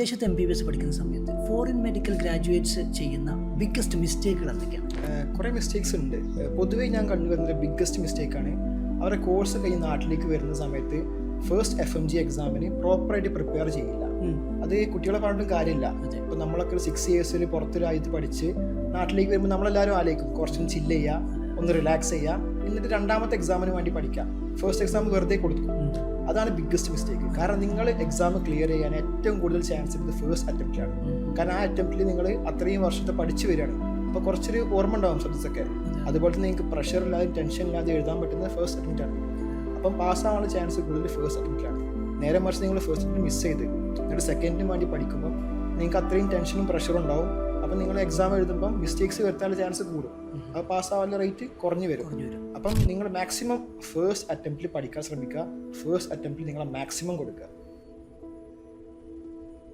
വിദേശത്ത് MBBS പഠിക്കുന്ന സമയത്ത് ഫോറിൻ മെഡിക്കൽ ഗ്രാജുവേറ്റ്സ് ചെയ്യുന്ന ബിഗ്ഗസ്റ്റ് മിസ്റ്റേക്കുകൾ എന്തൊക്കെയാണ്? കുറേ മിസ്റ്റേക്സ് ഉണ്ട്. പൊതുവേ ഞാൻ കണ്ടുവരുന്നൊരു ബിഗ്ഗസ്റ്റ് മിസ്റ്റേക്കാണ് അവരുടെ കോഴ്സ് കഴിഞ്ഞ് നാട്ടിലേക്ക് വരുന്ന സമയത്ത് ഫസ്റ്റ് FMG എക്സാമിന് പ്രോപ്പറായിട്ട് പ്രിപ്പയർ ചെയ്യില്ല. അത് കുട്ടികളെ പറഞ്ഞിട്ടും കാര്യമില്ല. ഇപ്പോൾ നമ്മളൊക്കെ ഒരു 6 ഇയേഴ്സിൽ പുറത്തൊരു രാജ്യത്ത് പഠിച്ച് നാട്ടിലേക്ക് വരുമ്പോൾ നമ്മളെല്ലാവരും ആലോചിക്കും കുറച്ചൊന്ന് ചില്ല് ചെയ്യുക, ഒന്ന് റിലാക്സ് ചെയ്യുക, എന്നിട്ട് രണ്ടാമത്തെ എക്സാമിന് വേണ്ടി പഠിക്കാം. ഫസ്റ്റ് എക്സാം വെറുതെ കൊടുക്കും. അതാണ് ബിഗ്ഗസ്റ്റ് മിസ്റ്റേക്ക്. കാരണം നിങ്ങൾ എക്സാം ക്ലിയർ ചെയ്യാൻ ഏറ്റവും കൂടുതൽ ചാൻസ് ഇത് ഫസ്റ്റ് അറ്റംപ്റ്റിലാണ്. കാരണം ആ അറ്റംപ്റ്റിൽ നിങ്ങൾ അത്രയും വർഷത്തെ പഠിച്ചു വരികയാണ്. അപ്പോൾ കുറച്ചൊരു ഓർമ്മ ഉണ്ടാവും സബ്ജക്ട്സൊക്കെ. അതുപോലെ തന്നെ നിങ്ങൾക്ക് പ്രഷർ ഇല്ലാതെ ടെൻഷൻ ഇല്ലാതെ എഴുതാൻ പറ്റുന്നത് ഫസ്റ്റ് അറ്റംപ്റ്റാണ്. അപ്പം പാസ്സാവാനുള്ള ചാൻസ് കൂടുതൽ ഫസ്റ്റ് അറ്റംപ്റ്റിലാണ്. നേരെ മറിച്ച് നിങ്ങൾ ഫസ്റ്റ് അറ്റംപ്റ്റ് മിസ് ചെയ്ത് എന്നിട്ട് സെക്കൻഡിന് വേണ്ടി പഠിക്കുമ്പോൾ നിങ്ങൾക്ക് അത്രയും ടെൻഷനും പ്രഷറും ഉണ്ടാവും. അപ്പം നിങ്ങൾ എക്സാം എഴുതുമ്പോൾ മിസ്റ്റേക്സ് വരുത്താനുള്ള ചാൻസ് കൂടും. അത് പാസ്സാവാനുള്ള റേറ്റ് കുറഞ്ഞു വരും. അപ്പം നിങ്ങൾ മാക്സിമം ഫസ്റ്റ് അറ്റംപ്റ്റിൽ പഠിക്കാൻ ശ്രമിക്കുക. ഫസ്റ്റ് അറ്റംപ്റ്റിൽ നിങ്ങളെ മാക്സിമം കൊടുക്കുക.